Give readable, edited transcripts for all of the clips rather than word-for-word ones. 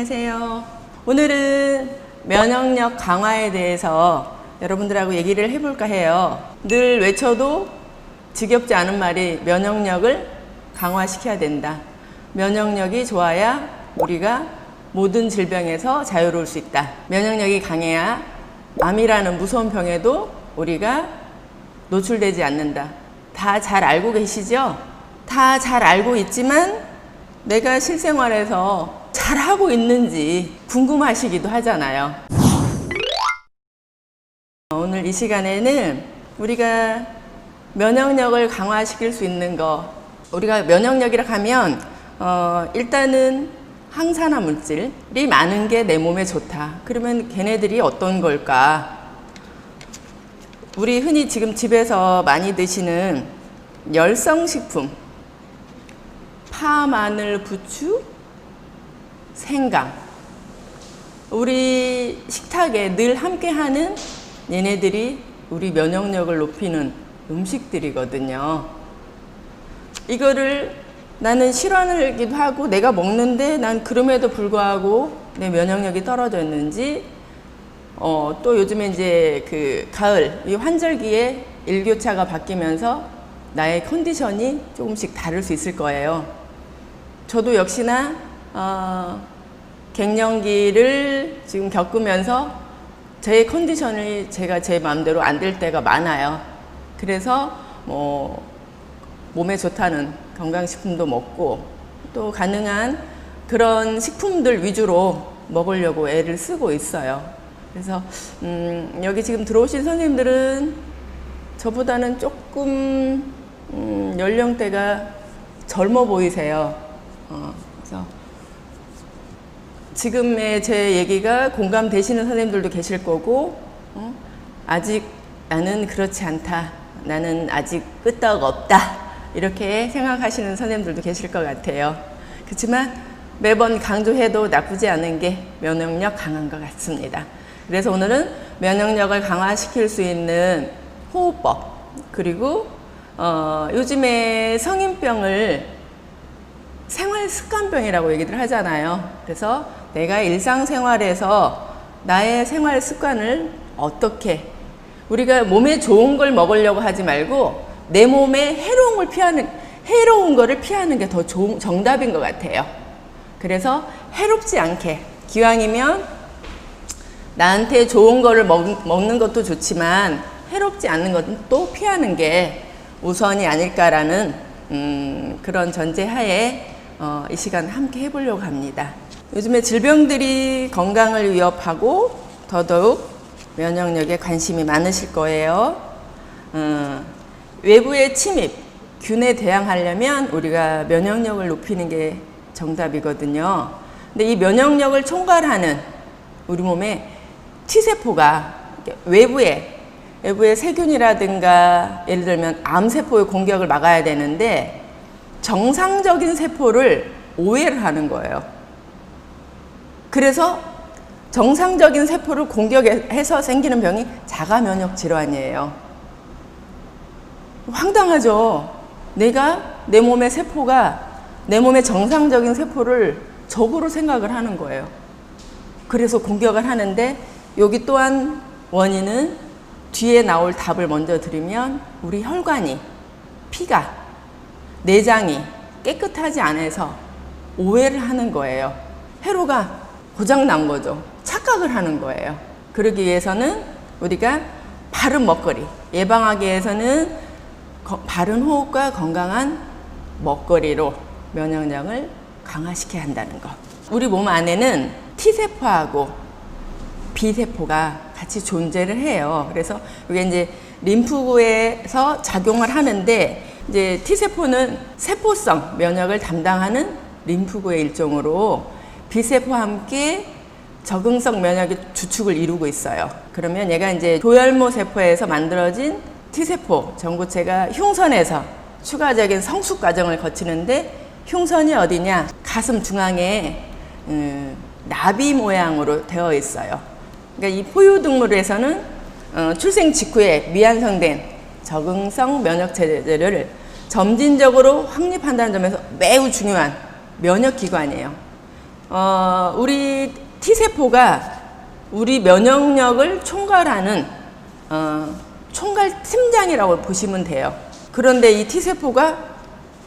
안녕하세요. 오늘은 면역력 강화에 대해서 여러분들하고 얘기를 해볼까 해요. 늘 외쳐도 지겹지 않은 말이 면역력을 강화시켜야 된다. 면역력이 좋아야 우리가 모든 질병에서 자유로울 수 있다. 면역력이 강해야 암이라는 무서운 병에도 우리가 노출되지 않는다. 다 잘 알고 계시죠? 다 잘 알고 있지만 내가 실생활에서 잘하고 있는지 궁금하시기도 하잖아요. 오늘 이 시간에는 우리가 면역력을 강화시킬 수 있는 거, 우리가 면역력이라 하면 일단은 항산화 물질이 많은 게 내 몸에 좋다. 그러면 걔네들이 어떤 걸까? 우리 흔히 지금 집에서 많이 드시는 열성식품, 파, 마늘, 부추, 생강, 우리 식탁에 늘 함께하는 얘네들이 우리 면역력을 높이는 음식들이거든요. 이거를 나는 싫어하기도 하고 내가 먹는데 난 그럼에도 불구하고 내 면역력이 떨어졌는지 또 요즘에 이제 그 가을 이 환절기에 일교차가 바뀌면서 나의 컨디션이 조금씩 다를 수 있을 거예요. 저도 역시나 갱년기를 지금 겪으면서 제 컨디션이 제가 제 마음대로 안 될 때가 많아요. 그래서 몸에 좋다는 건강식품도 먹고 또 가능한 그런 식품들 위주로 먹으려고 애를 쓰고 있어요. 그래서 여기 지금 들어오신 선생님들은 저보다는 조금 연령대가 젊어 보이세요. 그래서 지금의 제 얘기가 공감되시는 선생님들도 계실 거고 아직 나는 그렇지 않다. 나는 아직 끄떡 없다. 이렇게 생각하시는 선생님들도 계실 것 같아요. 그렇지만 매번 강조해도 나쁘지 않은 게 면역력 강한 것 같습니다. 그래서 오늘은 면역력을 강화시킬 수 있는 호흡법, 그리고 요즘에 성인병을 생활습관병이라고 얘기들 하잖아요. 그래서 내가 일상생활에서 나의 생활 습관을 어떻게, 우리가 몸에 좋은 걸 먹으려고 하지 말고 내 몸에 해로운 거를 피하는 게 더 정답인 것 같아요. 그래서 해롭지 않게, 기왕이면 나한테 좋은 거를 먹는 것도 좋지만 해롭지 않는 것도 피하는 게 우선이 아닐까라는 그런 전제하에 이 시간 함께 해보려고 합니다. 요즘에 질병들이 건강을 위협하고 더더욱 면역력에 관심이 많으실 거예요. 외부의 침입, 균에 대항하려면 우리가 면역력을 높이는 게 정답이거든요. 근데 이 면역력을 총괄하는 우리 몸에 T세포가 외부의 세균이라든가 예를 들면 암세포의 공격을 막아야 되는데 정상적인 세포를 오해를 하는 거예요. 그래서 정상적인 세포를 공격해서 생기는 병이 자가면역 질환이에요. 황당하죠? 내가 내 몸의 세포가 내 몸의 정상적인 세포를 적으로 생각을 하는 거예요. 그래서 공격을 하는데 여기 또한 원인은 뒤에 나올 답을 먼저 드리면 우리 혈관이, 피가, 내장이 깨끗하지 않아서 오해를 하는 거예요. 회로가 고장난 거죠. 착각을 하는 거예요. 그러기 위해서는 우리가 바른 먹거리, 예방하기 위해서는 바른 호흡과 건강한 먹거리로 면역력을 강화시켜야 한다는 것. 우리 몸 안에는 T세포하고 B세포가 같이 존재를 해요. 그래서 이게 이제 림프구에서 작용을 하는데 이제 T세포는 세포성 면역을 담당하는 림프구의 일종으로 B세포와 함께 적응성 면역의 주축을 이루고 있어요. 그러면 얘가 이제 도열모 세포에서 만들어진 T세포 전구체가 흉선에서 추가적인 성숙 과정을 거치는데 흉선이 어디냐? 가슴 중앙에 나비 모양으로 되어 있어요. 그러니까 이 포유동물에서는 출생 직후에 미완성된 적응성 면역 체제를 점진적으로 확립한다는 점에서 매우 중요한 면역 기관이에요. 우리 T세포가 우리 면역력을 총괄하는 총괄 팀장이라고 보시면 돼요. 그런데 이 T세포가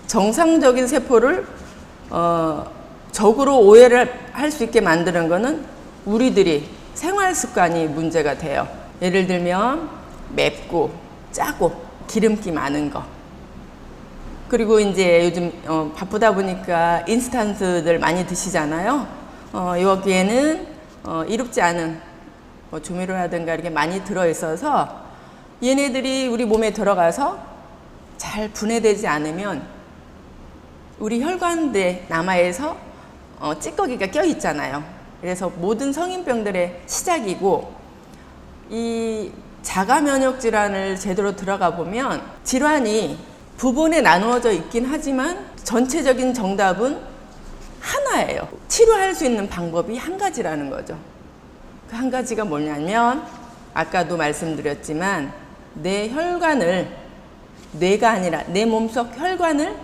정상적인 세포를 적으로 오해를 할 수 있게 만드는 거는 우리들이 생활 습관이 문제가 돼요. 예를 들면 맵고 짜고 기름기 많은 거. 그리고 이제 요즘 바쁘다 보니까 인스턴트들 많이 드시잖아요. 여기에는 이롭지 않은 조미료라든가 이렇게 많이 들어있어서 얘네들이 우리 몸에 들어가서 잘 분해되지 않으면 우리 혈관들에 남아에서 찌꺼기가 껴 있잖아요. 그래서 모든 성인병들의 시작이고, 이 자가 면역 질환을 제대로 들어가 보면 질환이 부분에 나누어져 있긴 하지만 전체적인 정답은 하나예요. 치료할 수 있는 방법이 한 가지라는 거죠. 그 한 가지가 뭐냐면 아까도 말씀드렸지만 내 혈관을, 뇌가 아니라 내 몸속 혈관을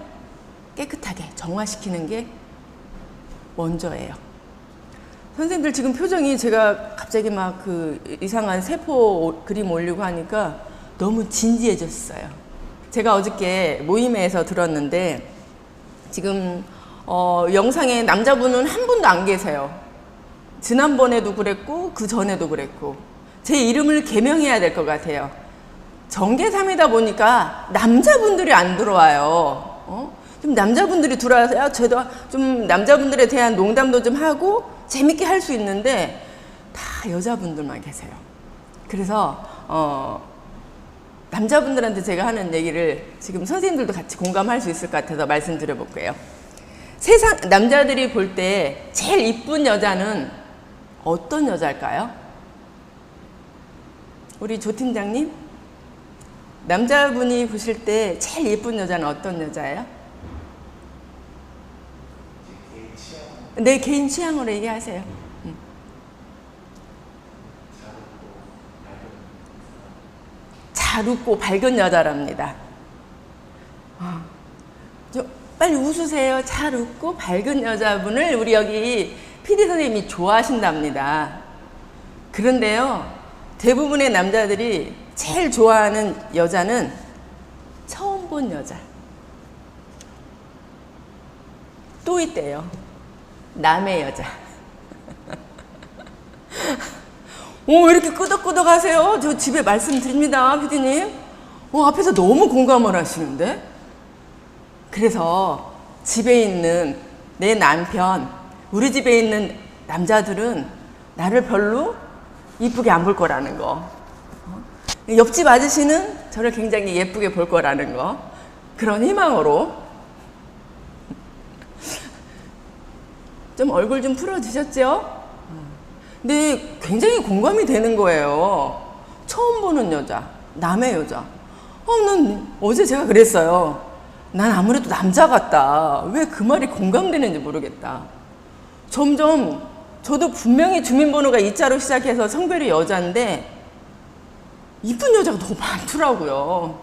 깨끗하게 정화시키는 게 먼저예요. 선생님들 지금 표정이, 제가 갑자기 막 그 이상한 세포 그림 올리고 하니까 너무 진지해졌어요. 제가 어저께 모임에서 들었는데 지금 영상에 남자분은 한 분도 안 계세요. 지난번에도 그랬고 그 전에도 그랬고 제 이름을 개명해야 될 것 같아요. 정계삼이다 보니까 남자분들이 안 들어와요. 좀 남자분들이 들어와서 저도 좀 남자분들에 대한 농담도 좀 하고 재밌게 할 수 있는데 다 여자분들만 계세요. 그래서 남자분들한테 제가 하는 얘기를 지금 선생님들도 같이 공감할 수 있을 것 같아서 말씀드려 볼게요. 세상 남자들이 볼 때 제일 이쁜 여자는 어떤 여자일까요? 우리 조 팀장님, 남자분이 보실 때 제일 예쁜 여자는 어떤 여자예요? 내 개인 취향으로 얘기하세요. 잘 웃고 밝은 여자랍니다. 빨리 웃으세요. 잘 웃고 밝은 여자분을 우리 여기 PD 선생님이 좋아하신답니다. 그런데요, 대부분의 남자들이 제일 좋아하는 여자는 처음 본 여자. 또 있대요. 남의 여자. 왜 이렇게 끄덕끄덕 하세요? 저 집에 말씀드립니다, PD님. 앞에서 너무 공감을 하시는데? 그래서 집에 있는 내 남편, 우리 집에 있는 남자들은 나를 별로 이쁘게 안 볼 거라는 거. 옆집 아저씨는 저를 굉장히 예쁘게 볼 거라는 거. 그런 희망으로 좀 얼굴 좀 풀어주셨죠? 근데 굉장히 공감이 되는 거예요. 처음 보는 여자, 남의 여자. 난 어제 제가 그랬어요. 난 아무래도 남자 같다. 왜 그 말이 공감되는지 모르겠다. 점점 저도 분명히 주민번호가 이자로 시작해서 성별이 여자인데 이쁜 여자가 너무 많더라고요.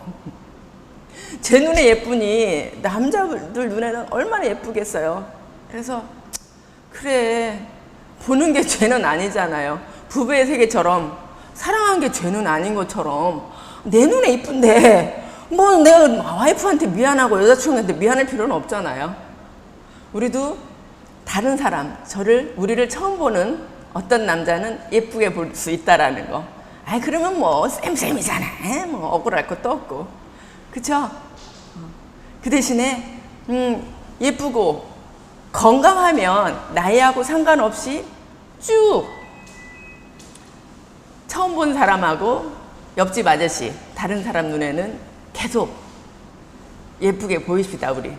제 눈에 예쁘니 남자들 눈에는 얼마나 예쁘겠어요. 그래서 그래, 보는 게 죄는 아니잖아요. 부부의 세계처럼 사랑한 게 죄는 아닌 것처럼 내 눈에 이쁜데 뭐 내가 와이프한테 미안하고 여자친구한테 미안할 필요는 없잖아요. 우리도 다른 사람, 우리를 처음 보는 어떤 남자는 예쁘게 볼 수 있다라는 거. 그러면 뭐 쌤쌤이잖아. 뭐 억울할 것도 없고. 그쵸? 그 대신에 예쁘고 건강하면 나이하고 상관없이 쭉 처음 본 사람하고 옆집 아저씨, 다른 사람 눈에는 계속 예쁘게 보이십시다, 우리.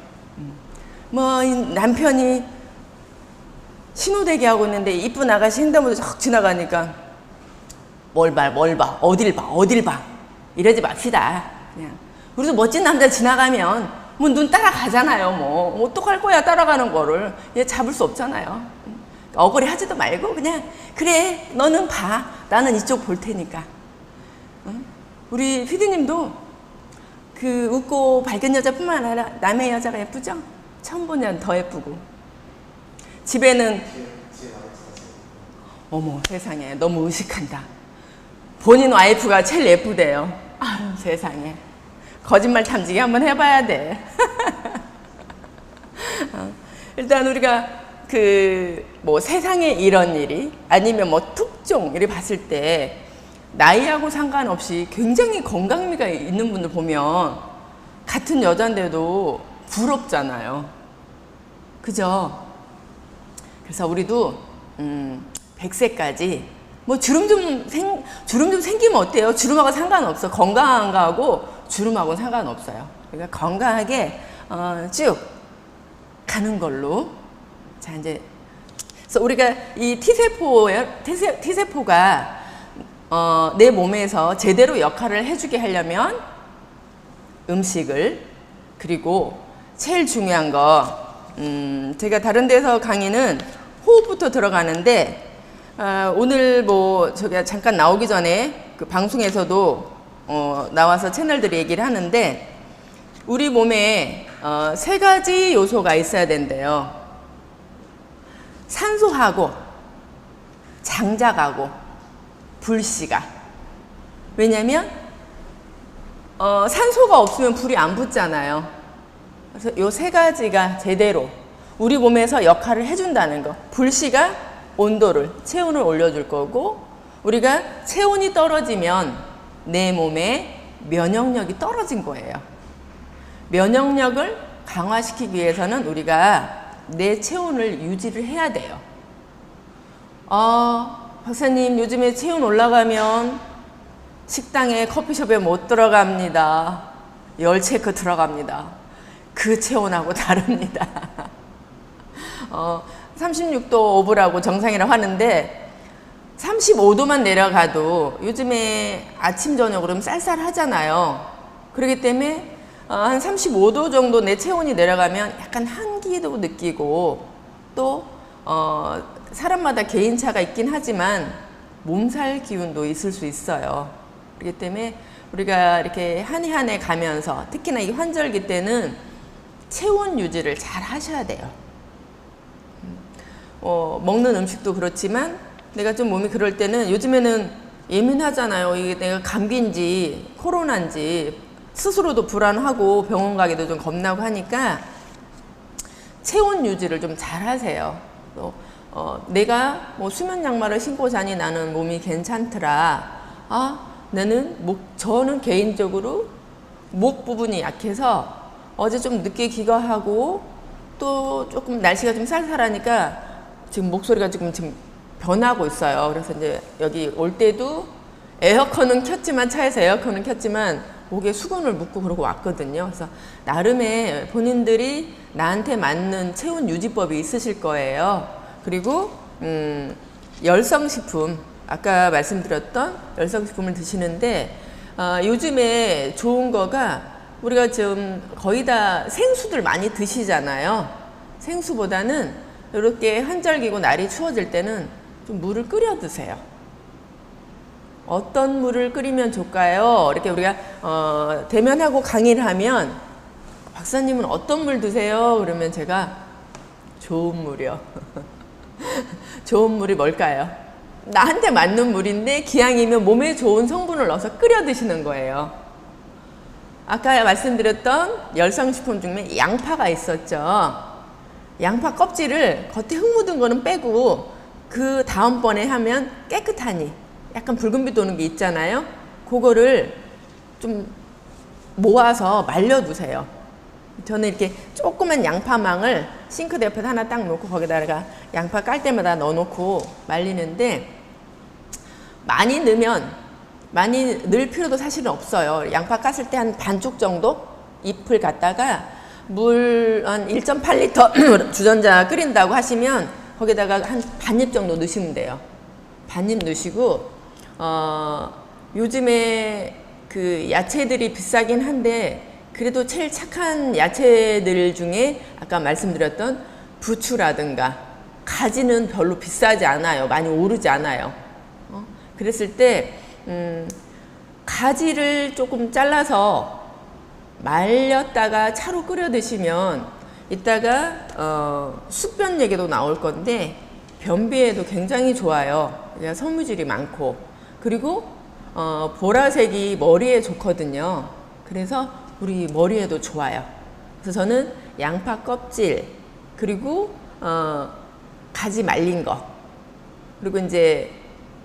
뭐 남편이 신호대기 하고 있는데 이쁜 아가씨 횡단보도 쫙 지나가니까 뭘 봐, 어딜 봐 이러지 맙시다. 그냥 우리도 멋진 남자 지나가면 뭐 눈 따라가잖아요. 뭐 어떡할 거야, 따라가는 거를. 얘 잡을 수 없잖아요. 억울해 하지도 말고 그냥 그래, 너는 봐, 나는 이쪽 볼 테니까. 우리 피디님도 그 웃고 밝은 여자뿐만 아니라 남의 여자가 예쁘죠? 처음 보면 더 예쁘고. 집에는 어머 세상에 너무 의식한다. 본인 와이프가 제일 예쁘대요. 아유 세상에 거짓말 탐지기 한번 해봐야 돼. 일단 우리가 그 뭐 세상에 이런 일이 아니면 뭐 특종 이렇게 봤을 때 나이하고 상관없이 굉장히 건강미가 있는 분들 보면 같은 여잔데도 부럽잖아요. 그죠? 그래서 우리도 100세까지 뭐 주름 좀 생기면 어때요? 주름하고 상관없어. 건강한 거하고 주름하고는 상관없어요. 그러니까 건강하게 쭉 가는 걸로. 자 이제 그래서 우리가 이 T세포가 내 몸에서 제대로 역할을 해주게 하려면 음식을, 그리고 제일 중요한 거 제가 다른 데서 강의는 호흡부터 들어가는데 오늘 뭐 저기 잠깐 나오기 전에 그 방송에서도 나와서 채널들이 얘기를 하는데 우리 몸에 3가지 요소가 있어야 된대요. 산소하고 장작하고 불씨가. 왜냐면 산소가 없으면 불이 안 붙잖아요. 그래서 요 3가지가 제대로 우리 몸에서 역할을 해준다는 거. 불씨가 온도를, 체온을 올려줄 거고, 우리가 체온이 떨어지면 내 몸의 면역력이 떨어진 거예요. 면역력을 강화시키기 위해서는 우리가 내 체온을 유지를 해야 돼요. 박사님 요즘에 체온 올라가면 식당에 커피숍에 못 들어갑니다. 열 체크 들어갑니다. 그 체온하고 다릅니다. 36도 오브라고 정상이라고 하는데 35도만 내려가도 요즘에 아침 저녁으로 쌀쌀하잖아요. 그렇기 때문에 한 35도 정도 내 체온이 내려가면 약간 한기도 느끼고 또 사람마다 개인차가 있긴 하지만 몸살 기운도 있을 수 있어요. 그렇기 때문에 우리가 이렇게 한 해 한 해 가면서 특히나 이 환절기 때는 체온 유지를 잘 하셔야 돼요. 먹는 음식도 그렇지만 내가 좀 몸이 그럴 때는 요즘에는 예민하잖아요. 이게 내가 감기인지 코로나인지 스스로도 불안하고 병원 가기도 좀 겁나고 하니까 체온 유지를 좀 잘 하세요. 또 내가 뭐 수면 양말을 신고 자니 나는 몸이 괜찮더라. 저는 개인적으로 목 부분이 약해서 어제 좀 늦게 귀가하고 또 조금 날씨가 좀 쌀쌀하니까 지금 목소리가 지금 변하고 있어요. 그래서 이제 여기 올 때도 에어컨은 켰지만, 차에서 에어컨은 켰지만 목에 수건을 묶고 그러고 왔거든요. 그래서 나름의 본인들이 나한테 맞는 체온 유지법이 있으실 거예요. 그리고 열성식품, 아까 말씀드렸던 열성식품을 드시는데 요즘에 좋은 거가 우리가 지금 거의 다 생수들 많이 드시잖아요. 생수보다는 이렇게 한절기고 날이 추워질 때는 좀 물을 끓여 드세요. 어떤 물을 끓이면 좋을까요? 이렇게 우리가 대면하고 강의를 하면 박사님은 어떤 물 드세요? 그러면 제가 좋은 물이요. 좋은 물이 뭘까요? 나한테 맞는 물인데 기왕이면 몸에 좋은 성분을 넣어서 끓여 드시는 거예요. 아까 말씀드렸던 열성식품 중에 양파가 있었죠. 양파 껍질을 겉에 흙 묻은 거는 빼고 그 다음번에 하면 깨끗하니 약간 붉은빛 도는 게 있잖아요. 그거를 좀 모아서 말려두세요. 저는 이렇게 조그만 양파망을 싱크대 옆에 하나 딱 놓고 거기다가 양파 깔 때마다 넣어놓고 말리는데 많이 넣을 필요도 사실은 없어요. 양파 깠을 때 한 반쪽 정도 잎을 갖다가 물 한 1.8리터 주전자 끓인다고 하시면 거기다가 한 반입 정도 넣으시면 돼요. 반입 넣으시고 요즘에 그 야채들이 비싸긴 한데 그래도 제일 착한 야채들 중에 아까 말씀드렸던 부추라든가 가지는 별로 비싸지 않아요. 많이 오르지 않아요. 그랬을 때 가지를 조금 잘라서 말렸다가 차로 끓여 드시면 이따가 숙변 얘기도 나올 건데 변비에도 굉장히 좋아요. 그냥 섬유질이 많고 그리고 보라색이 머리에 좋거든요. 그래서 우리 머리에도 좋아요. 그래서 저는 양파 껍질 그리고 가지 말린 거 그리고 이제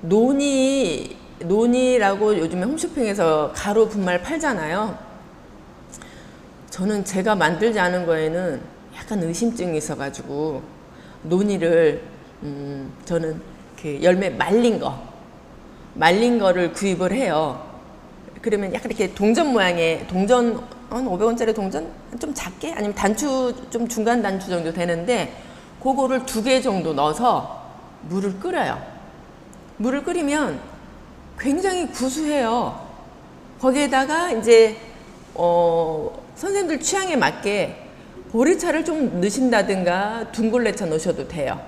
논이라고 요즘에 홈쇼핑에서 가루 분말 팔잖아요. 저는 제가 만들지 않은 거에는 약간 의심증이 있어가지고 논이를 저는 그 열매 말린 거를 구입을 해요. 그러면 약간 이렇게 동전 모양의 동전 한 500원짜리 동전 좀 작게 아니면 단추 좀 중간 단추 정도 되는데 그거를 2개 정도 넣어서 물을 끓여요. 물을 끓이면 굉장히 구수해요. 거기에다가 이제 선생님들 취향에 맞게 보리차를 좀 넣으신다든가 둥글레차 넣으셔도 돼요.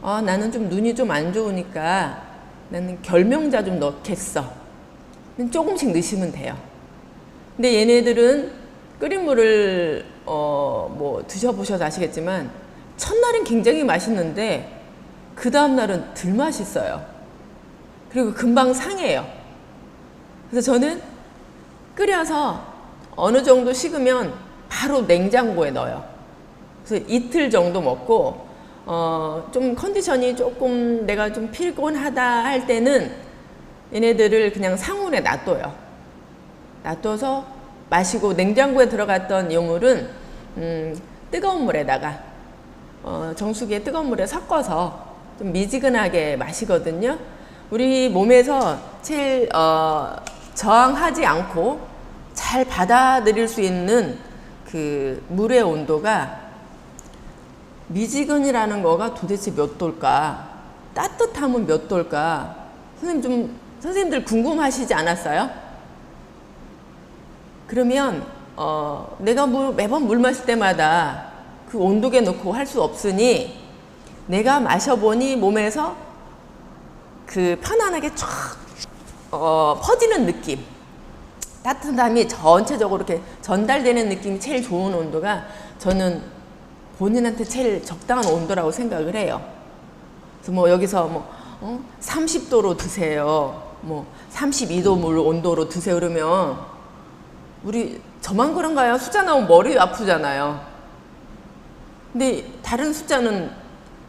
나는 좀 눈이 좀 안 좋으니까 나는 결명자 좀 넣겠어. 조금씩 넣으시면 돼요. 근데 얘네들은 끓인 물을 뭐 드셔보셔서 아시겠지만 첫날은 굉장히 맛있는데 그 다음날은 덜 맛있어요. 그리고 금방 상해요. 그래서 저는 끓여서 어느 정도 식으면 바로 냉장고에 넣어요. 그래서 이틀 정도 먹고 좀 컨디션이 조금 내가 좀 피곤하다 할 때는 얘네들을 그냥 상온에 놔둬요. 놔둬서 마시고 냉장고에 들어갔던 요물은 뜨거운 물에다가 정수기에 뜨거운 물에 섞어서 좀 미지근하게 마시거든요. 우리 몸에서 제일 저항하지 않고 잘 받아들일 수 있는 그 물의 온도가 미지근이라는 거가 도대체 몇 도일까? 따뜻하면 몇 도일까? 선생님들 궁금하시지 않았어요? 그러면 내가 매번 물 마실 때마다 그 온도계 놓고 할 수 없으니 내가 마셔보니 몸에서 그 편안하게 쫙 퍼지는 느낌, 따뜻함이 전체적으로 이렇게 전달되는 느낌이 제일 좋은 온도가 저는 본인한테 제일 적당한 온도라고 생각을 해요. 그래서 뭐 여기서 30도로 드세요. 32도 물 온도로 드세요. 그러면 우리 저만 그런가요? 숫자 나오면 머리 아프잖아요. 근데 다른 숫자는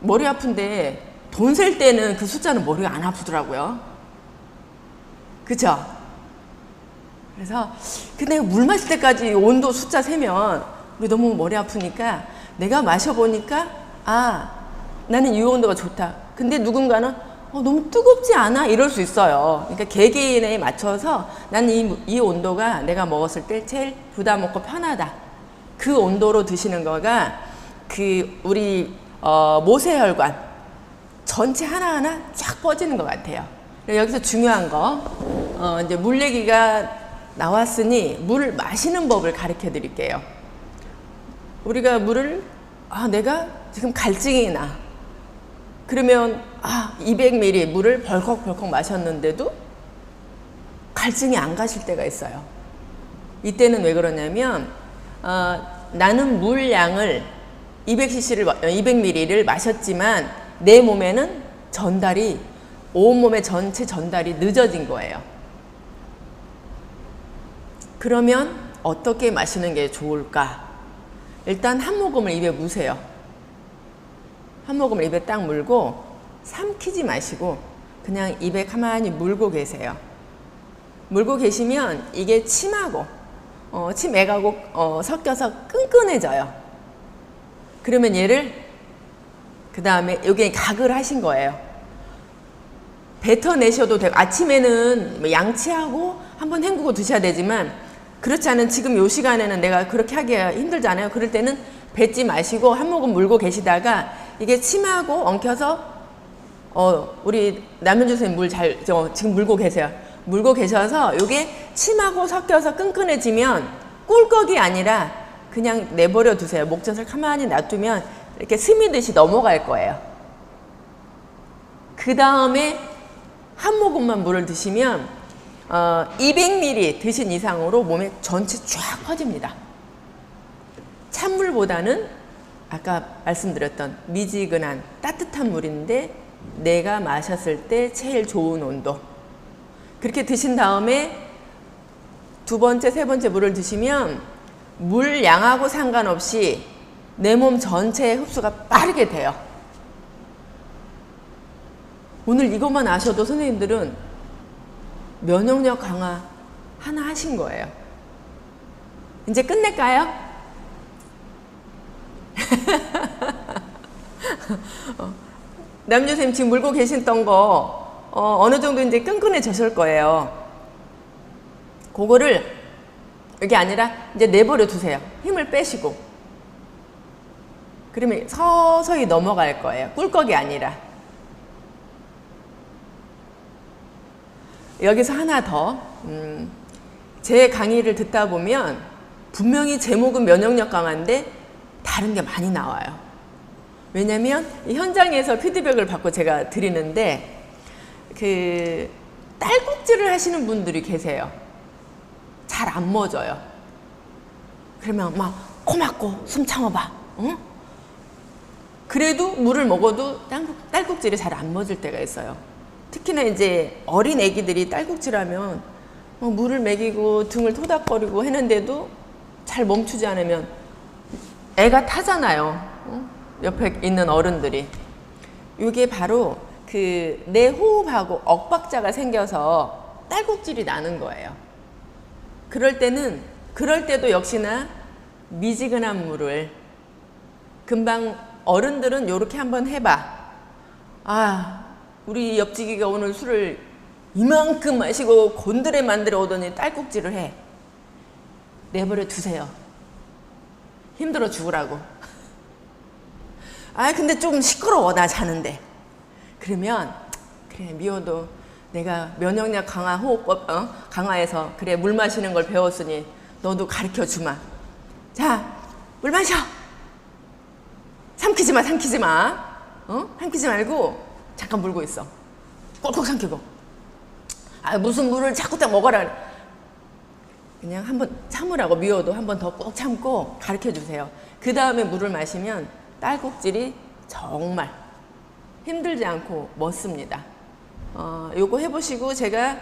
머리 아픈데 돈 셀 때는 그 숫자는 머리가 안 아프더라고요. 그쵸? 그래서 근데 물 마실 때까지 온도 숫자 세면 우리 너무 머리 아프니까 내가 마셔보니까 나는 이 온도가 좋다. 근데 누군가는 너무 뜨겁지 않아? 이럴 수 있어요. 그러니까 개개인에 맞춰서 나는 이 온도가 내가 먹었을 때 제일 부담 없고 편하다. 그 온도로 드시는 거가 그 우리 모세혈관 전체 하나하나 쫙 퍼지는 것 같아요. 여기서 중요한 거 이제 물 얘기가 나왔으니 물 마시는 법을 가르쳐 드릴게요. 우리가 물을 내가 지금 갈증이 나. 그러면 200ml 물을 벌컥벌컥 마셨는데도 갈증이 안 가실 때가 있어요. 이때는 왜 그러냐면 나는 물량을 200ml를 마셨지만 내 몸에는 온몸의 전체 전달이 늦어진 거예요. 그러면 어떻게 마시는 게 좋을까? 일단 한 모금을 입에 무세요. 한 모금을 입에 딱 물고 삼키지 마시고 그냥 입에 가만히 물고 계세요. 물고 계시면 이게 침하고 침액하고 섞여서 끈끈해져요. 그러면 얘를 그 다음에 여기 각을 하신 거예요. 뱉어내셔도 되고 아침에는 양치하고 한번 헹구고 드셔야 되지만 그렇지 않은 지금 요 시간에는 내가 그렇게 하기가 힘들잖아요. 그럴 때는 뱉지 마시고 한 모금 물고 계시다가 이게 침하고 엉켜서 우리 남현주 선생님 지금 물고 계세요. 물고 계셔서 이게 침하고 섞여서 끈끈해지면 꿀꺽이 아니라 그냥 내버려 두세요. 목젖을 가만히 놔두면 이렇게 스미듯이 넘어갈 거예요. 그 다음에 한 모금만 물을 드시면 200ml 드신 이상으로 몸에 전체 쫙 퍼집니다. 찬물보다는 아까 말씀드렸던 미지근한 따뜻한 물인데 내가 마셨을 때 제일 좋은 온도. 그렇게 드신 다음에 두 번째, 세 번째 물을 드시면 물 양하고 상관없이 내 몸 전체의 흡수가 빠르게 돼요. 오늘 이것만 아셔도 선생님들은 면역력 강화 하나 하신 거예요. 이제 끝낼까요? 남주 선생님 지금 물고 계셨던 거 어느 정도 이제 끈끈해졌을 거예요. 그거를 이게 아니라 이제 내버려 두세요. 힘을 빼시고. 그러면 서서히 넘어갈 거예요. 꿀꺽이 아니라. 여기서 하나 더. 제 강의를 듣다 보면 분명히 제목은 면역력 강화인데 다른 게 많이 나와요. 왜냐면 현장에서 피드백을 받고 제가 드리는데 그 딸꾹질을 하시는 분들이 계세요. 잘 안 멎어요. 그러면 막 코 막고 숨 참아봐. 응? 그래도 물을 먹어도 딸꾹질이 잘 안 멎을 때가 있어요. 특히나 이제 어린 애기들이 딸꾹질하면 물을 먹이고 등을 토닥거리고 했는데도 잘 멈추지 않으면 애가 타잖아요. 옆에 있는 어른들이. 이게 바로 그 내 호흡하고 엇박자가 생겨서 딸꾹질이 나는 거예요. 그럴 때도 역시나 미지근한 물을 금방 어른들은 요렇게 한번 해봐. 아, 우리 옆지기가 오늘 술을 이만큼 마시고 곤드레 만들어 오더니 딸꾹질을 해. 내버려 두세요. 힘들어 죽으라고. 아, 근데 좀 시끄러워, 나 자는데. 그러면, 그래, 미워도 내가 면역력 강화 호흡법, 강화해서, 그래, 물 마시는 걸 배웠으니 너도 가르쳐 주마. 자, 물 마셔! 삼키지 마, 삼키지 마. 삼키지 말고, 잠깐 물고 있어. 꼴깍 삼키고. 아, 무슨 물을 자꾸 딱 먹어라. 그냥 한번 참으라고, 미워도 한번 더 꼭 참고 가르쳐 주세요. 그 다음에 물을 마시면 딸꾹질이 정말 힘들지 않고 멋습니다. 요거 해보시고 제가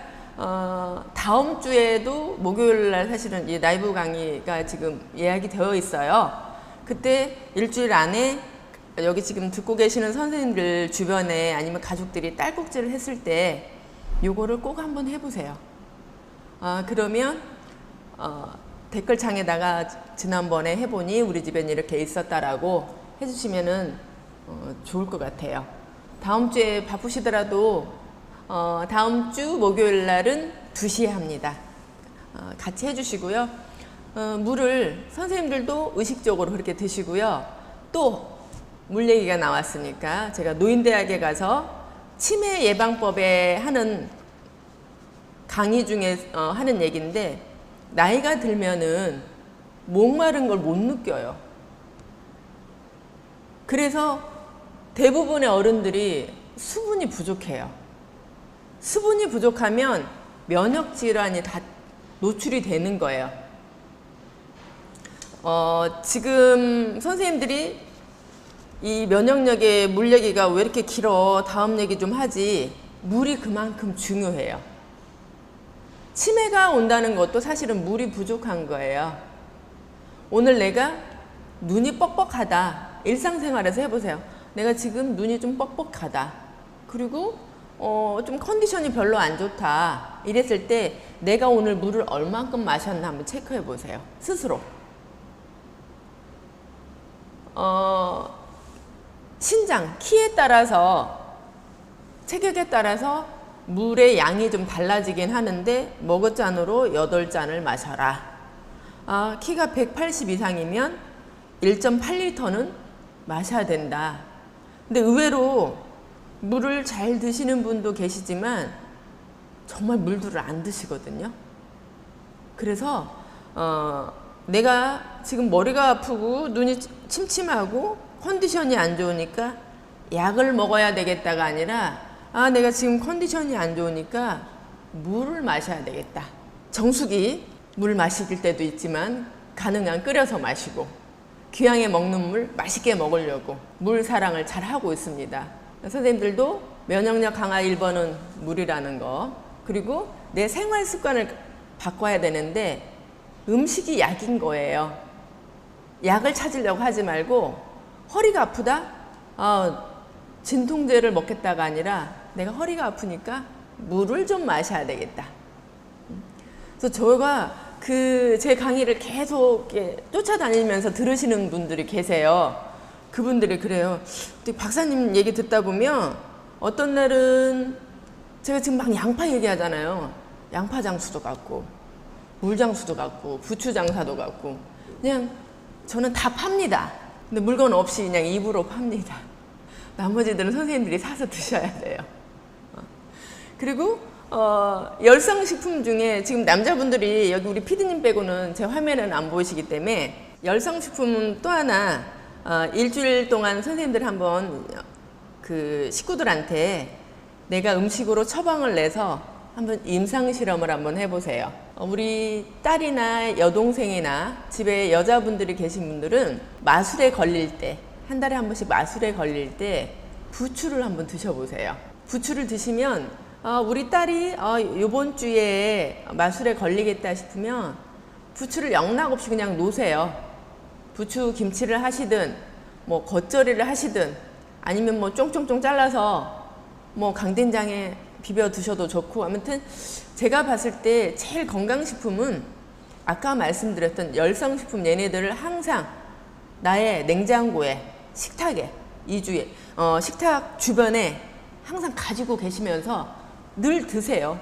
다음 주에도 목요일 날 사실은 이 라이브 강의가 지금 예약이 되어 있어요. 그때 일주일 안에 여기 지금 듣고 계시는 선생님들 주변에 아니면 가족들이 딸꾹질을 했을 때 요거를 꼭 한번 해보세요. 그러면 댓글창에다가 지난번에 해보니 우리 집엔 이렇게 있었다라고 해주시면은 좋을 것 같아요. 다음 주에 바쁘시더라도 다음 주 목요일 날은 2시에 합니다. 같이 해주시고요. 물을 선생님들도 의식적으로 그렇게 드시고요. 또 물 얘기가 나왔으니까 제가 노인대학에 가서 치매 예방법에 하는 강의 중에 하는 얘기인데 나이가 들면은 목마른 걸 못 느껴요. 그래서 대부분의 어른들이 수분이 부족해요. 수분이 부족하면 면역 질환이 다 노출이 되는 거예요. 지금 선생님들이 이 면역력의 물 얘기가 왜 이렇게 길어? 다음 얘기 좀 하지. 물이 그만큼 중요해요. 치매가 온다는 것도 사실은 물이 부족한 거예요. 오늘 내가 눈이 뻑뻑하다. 일상생활에서 해보세요. 내가 지금 눈이 좀 뻑뻑하다. 그리고 좀 컨디션이 별로 안 좋다. 이랬을 때 내가 오늘 물을 얼만큼 마셨나 한번 체크해 보세요. 스스로. 신장, 키에 따라서 체격에 따라서 물의 양이 좀 달라지긴 하는데 머그잔으로 8잔을 마셔라. 키가 180 이상이면 1.8리터는 마셔야 된다. 근데 의외로 물을 잘 드시는 분도 계시지만 정말 물들을 안 드시거든요. 그래서 내가 지금 머리가 아프고 눈이 침침하고 컨디션이 안 좋으니까 약을 먹어야 되겠다가 아니라 내가 지금 컨디션이 안 좋으니까 물을 마셔야 되겠다. 정수기 물 마실 때도 있지만 가능한 끓여서 마시고 귀하게 먹는 물 맛있게 먹으려고 물 사랑을 잘 하고 있습니다. 선생님들도 면역력 강화 1번은 물이라는 거, 그리고 내 생활 습관을 바꿔야 되는데 음식이 약인 거예요. 약을 찾으려고 하지 말고 허리가 아프다? 진통제를 먹겠다가 아니라 내가 허리가 아프니까 물을 좀 마셔야 되겠다. 그래서 저가 제 강의를 계속 쫓아다니면서 들으시는 분들이 계세요. 그분들이 그래요. 박사님 얘기 듣다 보면 어떤 날은 제가 지금 막 양파 얘기하잖아요. 양파 장수도 같고 물 장수도 같고 부추 장사도 같고 그냥 저는 다 팝니다. 근데 물건 없이 그냥 입으로 팝니다. 나머지들은 선생님들이 사서 드셔야 돼요. 그리고 열성식품 중에 지금 남자분들이 여기 우리 피디님 빼고는 제 화면에는 안 보이시기 때문에 열성식품은 또 하나 일주일 동안 선생님들 한번 그 식구들한테 내가 음식으로 처방을 내서 한번 임상실험을 한번 해보세요. 우리 딸이나 여동생이나 집에 여자분들이 계신 분들은 마술에 걸릴 때, 한 달에 한 번씩 마술에 걸릴 때 부추를 한번 드셔보세요. 부추를 드시면 우리 딸이 이번 주에 마술에 걸리겠다 싶으면 부추를 영락없이 그냥 놓으세요. 부추 김치를 하시든 뭐 겉절이를 하시든 아니면 뭐 쫑쫑쫑 잘라서 뭐 강된장에 비벼 드셔도 좋고, 아무튼 제가 봤을 때 제일 건강식품은 아까 말씀드렸던 열성식품, 얘네들을 항상 나의 냉장고에, 식탁에, 식탁 주변에 항상 가지고 계시면서 늘 드세요.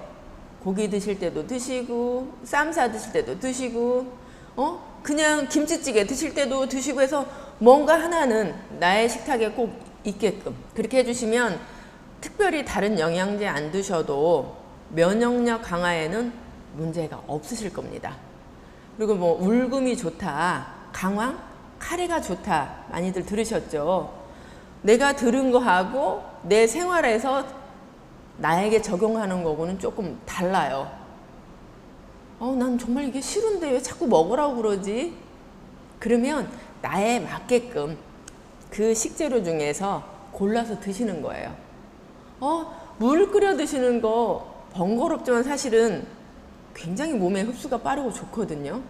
고기 드실 때도 드시고, 쌈 싸 드실 때도 드시고, 그냥 김치찌개 드실 때도 드시고 해서 뭔가 하나는 나의 식탁에 꼭 있게끔 그렇게 해주시면 특별히 다른 영양제 안 드셔도 면역력 강화에는 문제가 없으실 겁니다. 그리고 뭐 울금이 좋다, 강황, 카레가 좋다 많이들 들으셨죠? 내가 들은 거하고 내 생활에서 나에게 적용하는 거고는 조금 달라요. 난 정말 이게 싫은데 왜 자꾸 먹으라고 그러지? 그러면 나에 맞게끔 그 식재료 중에서 골라서 드시는 거예요. 물 끓여 드시는 거 번거롭지만 사실은 굉장히 몸에 흡수가 빠르고 좋거든요.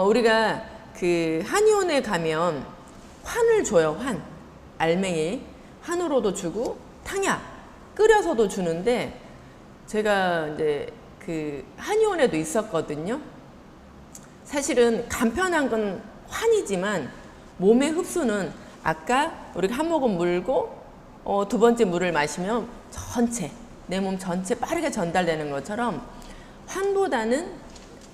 우리가 그 한의원에 가면 환을 줘요. 알맹이 환으로도 주고 탕약 끓여서도 주는데, 제가 이제 그 한의원에도 있었거든요. 사실은 간편한 건 환이지만 몸의 흡수는 아까 우리가 한 모금 물고 두 번째 물을 마시면 내 몸 전체 빠르게 전달되는 것처럼 환보다는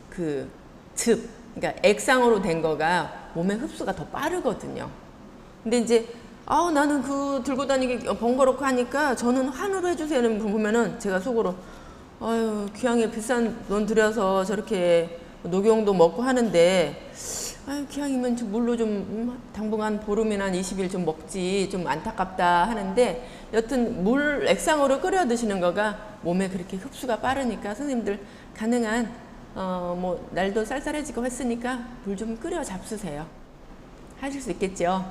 그러니까 액상으로 된 거가 몸의 흡수가 더 빠르거든요. 근데 이제 나는 들고 다니기 번거롭고 하니까 저는 환으로 해주세요 보면은 제가 속으로 귀하게 비싼 돈 들여서 저렇게 녹용도 먹고 하는데 기왕이면 물로 좀 당분간 보름이나 한 20일 좀 먹지, 좀 안타깝다 하는데, 여튼 물 액상으로 끓여 드시는 거가 몸에 그렇게 흡수가 빠르니까 선생님들 가능한 뭐 날도 쌀쌀해지고 했으니까 물 좀 끓여 잡수세요. 하실 수 있겠죠?